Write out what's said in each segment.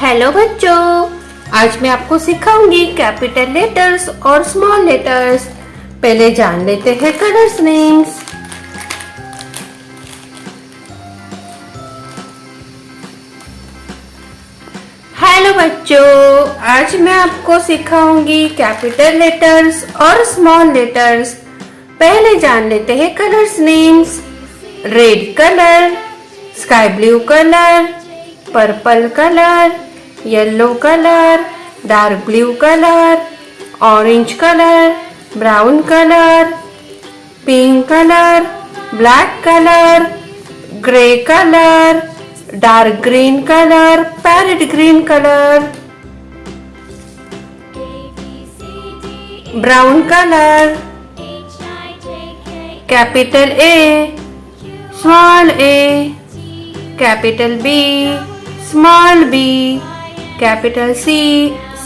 Hello बच्चों, आज मैं आपको सिखाऊंगी कैपिटल लेटर्स और स्मॉल लेटर्स। पहले जान लेते हैं कलर्स नेम्स। हेलो बच्चों, आज मैं आपको सिखाऊंगी कैपिटल लेटर्स और स्मॉल लेटर्स। पहले जान लेते हैं colours names. Red colour, sky blue colour, purple colour, yellow colour, dark blue colour, orange colour, brown colour, pink colour, black colour, grey colour, dark green colour, parrot green colour, brown colour, capital A, small A, capital B, small B, capital C,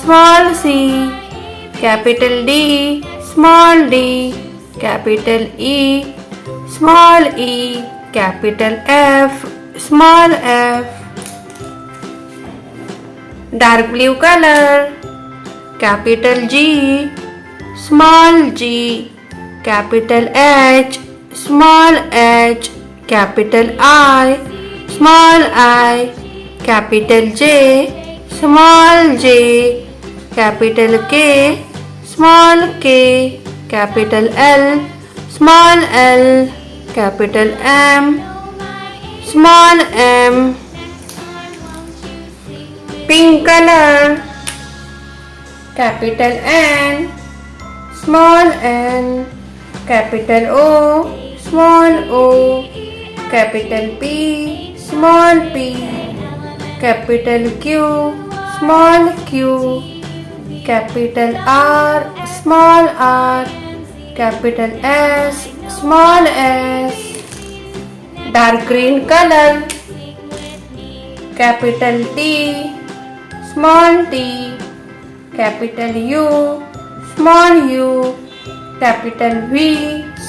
small C, capital D, small D, capital E, small E, capital F, small F, dark blue colour, capital G, small G, capital H, small H, capital I, small I, capital J, small J, capital K, small K, capital L, small L, capital M, small M, pink colour, capital N, small N, capital O, small O, capital P, small P, capital Q, small Q, capital R, small R, capital S, small S, dark green colour, capital T, small T, capital U, small U, capital we,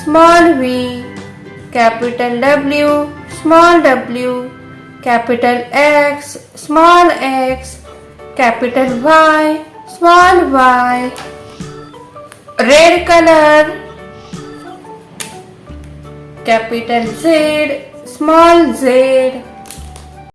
small V, capital W, small W, capital X, small X, capital Y, small Y, red colour, capital Z, small Z,